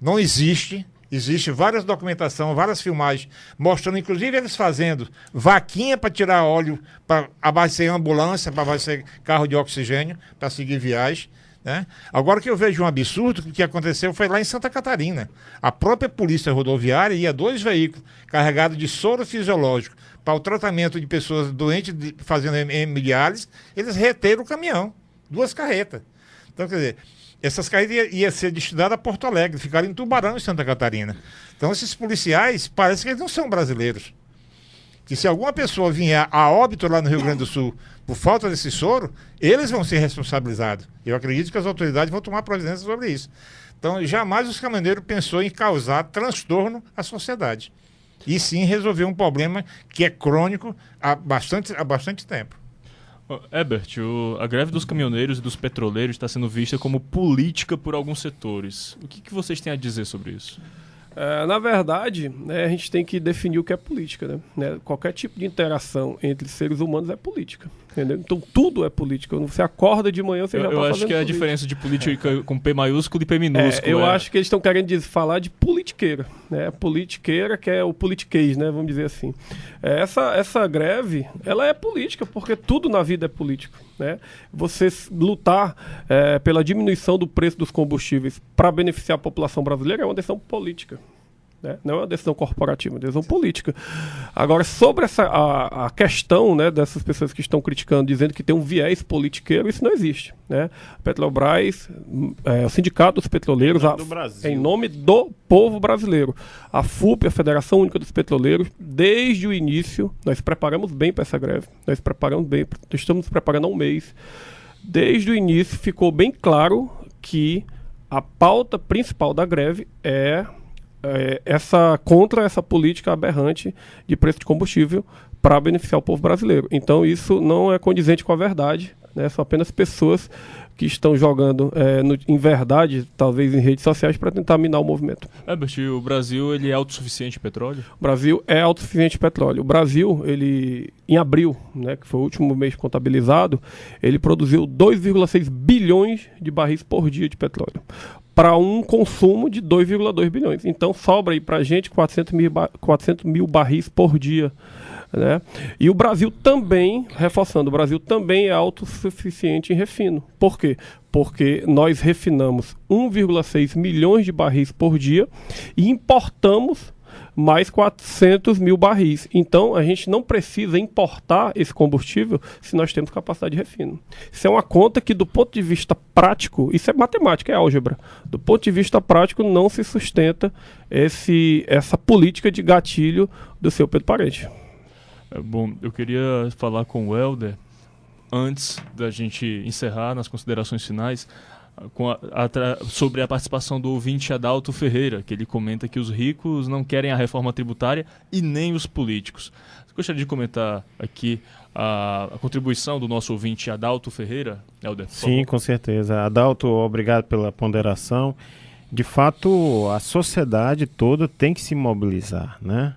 não existe. Existe várias documentações, várias filmagens, mostrando inclusive eles fazendo vaquinha para tirar óleo, para abastecer ambulância, para abastecer carro de oxigênio, para seguir viagem. né? Agora, que eu vejo um absurdo, que aconteceu foi lá em Santa Catarina. A própria polícia rodoviária ia 2 veículos carregados de soro fisiológico para o tratamento de pessoas doentes fazendo hemodiálise, eles reteram o caminhão, 2 carretas. Então, quer dizer, essas carretas iam ser destinadas a Porto Alegre, ficaram em Tubarão, em Santa Catarina. Então, esses policiais, parece que eles não são brasileiros. Que se alguma pessoa vier a óbito lá no Rio Grande do Sul por falta desse soro, eles vão ser responsabilizados. Eu acredito que as autoridades vão tomar providência sobre isso. Então, jamais os caminhoneiros pensou em causar transtorno à sociedade. E sim resolver um problema que é crônico há bastante tempo. Herbert, a greve dos caminhoneiros e dos petroleiros está sendo vista como política por alguns setores. O que vocês têm a dizer sobre isso? Na verdade, né, a gente tem que definir o que é política, né? Qualquer tipo de interação entre seres humanos é política, entendeu? Então tudo é política. Quando você acorda de manhã, você já está fazendo Eu acho que é a diferença de política com P maiúsculo e P minúsculo. Eu acho que eles estão querendo falar de politiqueira, né? Politiqueira, que é o politiquês, né? Vamos dizer assim. Essa greve, ela é política, porque tudo na vida é político, né? Você lutar pela diminuição do preço dos combustíveis para beneficiar a população brasileira é uma decisão política. Né? Não é uma decisão corporativa, é uma decisão política. Agora, sobre a questão, né, dessas pessoas que estão criticando, dizendo que tem um viés politiqueiro, isso não existe. Né? A Petrobras, o Sindicato dos Petroleiros, em nome do povo brasileiro, a FUP, a Federação Única dos Petroleiros, desde o início, nós preparamos bem para essa greve, nós estamos preparando há um mês. Desde o início ficou bem claro que a pauta principal da greve é contra essa política aberrante de preço de combustível para beneficiar o povo brasileiro. Então isso não é condizente com a verdade, né? São apenas pessoas que estão jogando em verdade, talvez em redes sociais, para tentar minar o movimento. Herbert, o Brasil ele é autossuficiente em petróleo? O Brasil é autossuficiente em petróleo. O Brasil, em abril, né, que foi o último mês contabilizado, ele produziu 2,6 bilhões de barris por dia de petróleo, para um consumo de 2,2 bilhões. Então sobra aí para a gente 400 mil barris por dia. Né? E o Brasil também, reforçando, o Brasil também é autossuficiente em refino. Por quê? Porque nós refinamos 1,6 milhões de barris por dia e importamos mais 400 mil barris. Então, a gente não precisa importar esse combustível se nós temos capacidade de refino. Isso é uma conta que, do ponto de vista prático, isso é matemática, é álgebra. Do ponto de vista prático, não se sustenta essa política de gatilho do seu Pedro Parente. Bom, eu queria falar com o Helder, antes da gente encerrar nas considerações finais, sobre a participação do ouvinte Adalto Ferreira, que ele comenta que os ricos não querem a reforma tributária e nem os políticos. Você gostaria de comentar aqui a contribuição do nosso ouvinte Adalto Ferreira, Helder? Sim, com certeza. Adalto, obrigado pela ponderação. De fato, a sociedade toda tem que se mobilizar, né?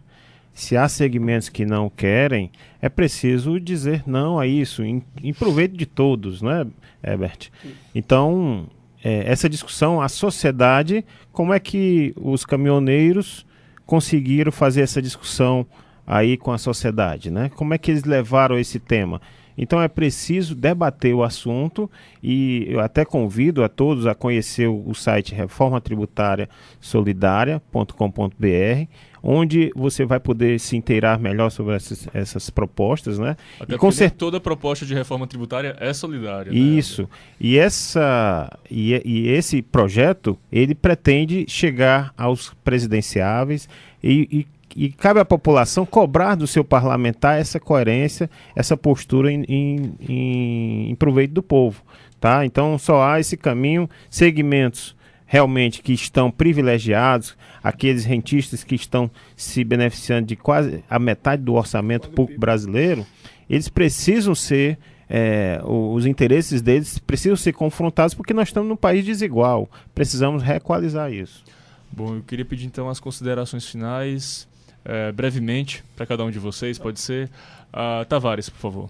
Se há segmentos que não querem, é preciso dizer não a isso, em proveito de todos, não é, Herbert? Então, essa discussão, a sociedade, como é que os caminhoneiros conseguiram fazer essa discussão aí com a sociedade, né? Como é que eles levaram esse tema? Então é preciso debater o assunto e eu até convido a todos a conhecer o site reformatributariasolidaria.com.br, onde você vai poder se inteirar melhor sobre essas propostas, né? Até e toda proposta de reforma tributária é solidária. Isso. Né? E esse projeto, ele pretende chegar aos presidenciáveis e cabe à população cobrar do seu parlamentar essa coerência, essa postura em proveito do povo. Tá? Então só há esse caminho, segmentos realmente que estão privilegiados, aqueles rentistas que estão se beneficiando de quase a metade do orçamento público brasileiro, eles precisam ser, os interesses deles precisam ser confrontados, porque nós estamos num país desigual, precisamos reequalizar isso. Bom, eu queria pedir então as considerações finais, brevemente, para cada um de vocês, pode ser. Tavares, por favor.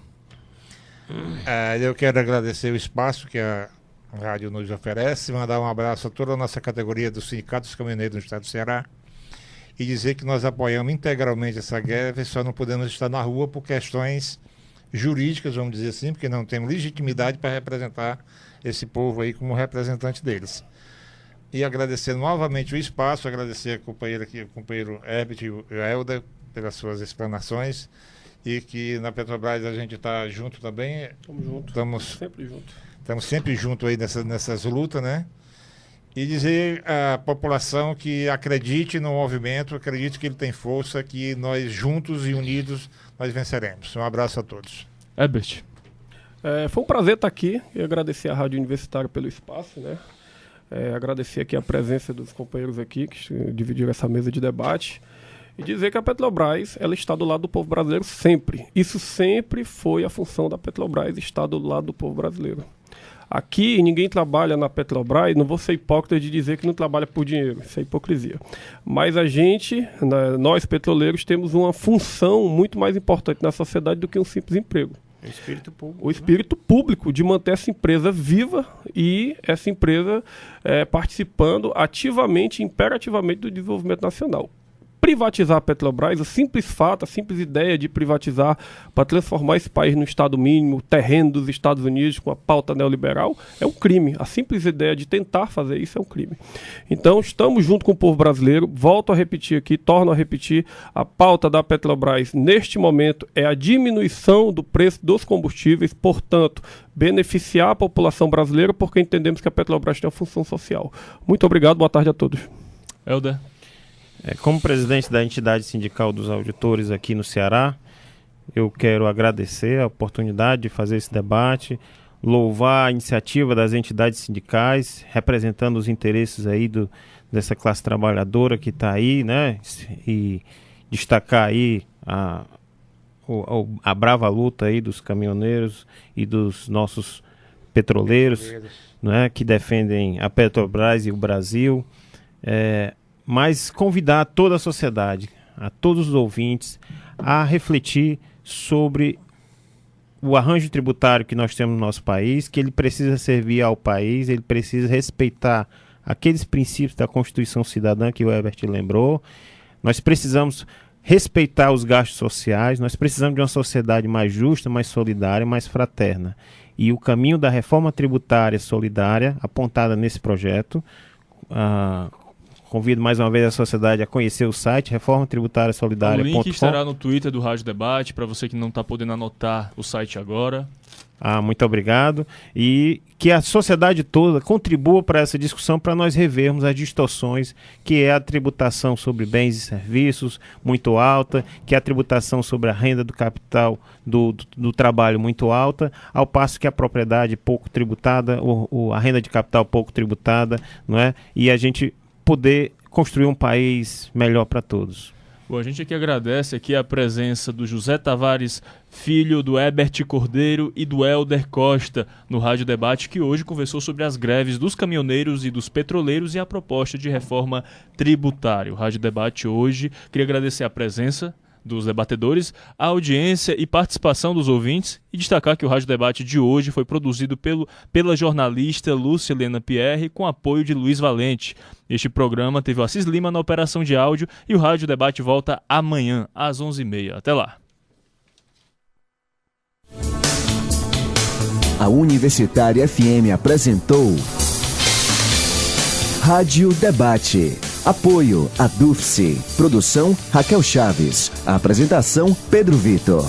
Eu quero agradecer o espaço que a rádio nos oferece, mandar um abraço a toda a nossa categoria do Sindicato dos Caminhoneiros do Estado do Ceará e dizer que nós apoiamos integralmente essa greve, só não podemos estar na rua por questões jurídicas, vamos dizer assim, porque não temos legitimidade para representar esse povo aí como representante deles. E agradecer novamente o espaço, agradecer a companheira aqui, o companheiro Herbert e o Helder pelas suas explanações, e que na Petrobras a gente está junto também. Estamos juntos. Estamos sempre juntos aí nessas lutas, né? E dizer à população que acredite no movimento, acredite que ele tem força, que nós juntos e unidos nós venceremos. Um abraço a todos. Herbert. Foi um prazer estar aqui e agradecer à Rádio Universitária pelo espaço, né? Agradecer aqui a presença dos companheiros aqui que dividiram essa mesa de debate e dizer que a Petrobras ela está do lado do povo brasileiro sempre. Isso sempre foi a função da Petrobras, estar do lado do povo brasileiro. Aqui ninguém trabalha na Petrobras, não vou ser hipócrita de dizer que não trabalha por dinheiro, isso é hipocrisia. Mas a gente, nós petroleiros, temos uma função muito mais importante na sociedade do que um simples emprego. O espírito público. O espírito público de manter essa empresa viva e essa empresa participando ativamente, imperativamente do desenvolvimento nacional. Privatizar a Petrobras, o simples fato, a simples ideia de privatizar para transformar esse país no Estado mínimo, terreno dos Estados Unidos com a pauta neoliberal, é um crime. A simples ideia de tentar fazer isso é um crime. Então, estamos junto com o povo brasileiro. Volto a repetir aqui, torno a repetir, a pauta da Petrobras neste momento é a diminuição do preço dos combustíveis, portanto, beneficiar a população brasileira, porque entendemos que a Petrobras tem uma função social. Muito obrigado, boa tarde a todos. Helder. Como presidente da entidade sindical dos auditores aqui no Ceará, eu quero agradecer a oportunidade de fazer esse debate, louvar a iniciativa das entidades sindicais, representando os interesses aí dessa classe trabalhadora que está aí, né? E destacar aí a brava luta aí dos caminhoneiros e dos nossos petroleiros, né? Que defendem a Petrobras e o Brasil. Mas convidar toda a sociedade, a todos os ouvintes, a refletir sobre o arranjo tributário que nós temos no nosso país, que ele precisa servir ao país, ele precisa respeitar aqueles princípios da Constituição Cidadã que o Herbert lembrou. Nós precisamos respeitar os gastos sociais, nós precisamos de uma sociedade mais justa, mais solidária, mais fraterna. E o caminho da reforma tributária solidária, apontada nesse projeto, convido mais uma vez a sociedade a conhecer o site reformatributariasolidaria.com. O link estará no Twitter do Rádio Debate, para você que não está podendo anotar o site agora. Muito obrigado. E que a sociedade toda contribua para essa discussão, para nós revermos as distorções, que é a tributação sobre bens e serviços muito alta, que é a tributação sobre a renda do capital do trabalho muito alta, ao passo que a propriedade pouco tributada, a renda de capital pouco tributada, não é? E a gente poder construir um país melhor para todos. Bom, a gente aqui agradece aqui a presença do José Tavares Filho, do Herbert Cordeiro e do Helder Costa no Rádio Debate, que hoje conversou sobre as greves dos caminhoneiros e dos petroleiros e a proposta de reforma tributária. O Rádio Debate hoje, queria agradecer a presença dos debatedores, a audiência e participação dos ouvintes e destacar que o Rádio Debate de hoje foi produzido pela jornalista Lúcia Helena Pierre com apoio de Luiz Valente. Este programa teve o Assis Lima na operação de áudio e o Rádio Debate volta amanhã às 11h30. Até lá. A Universitária FM apresentou Rádio Debate. Apoio a Dufce. Produção Raquel Chaves. A apresentação Pedro Vitor.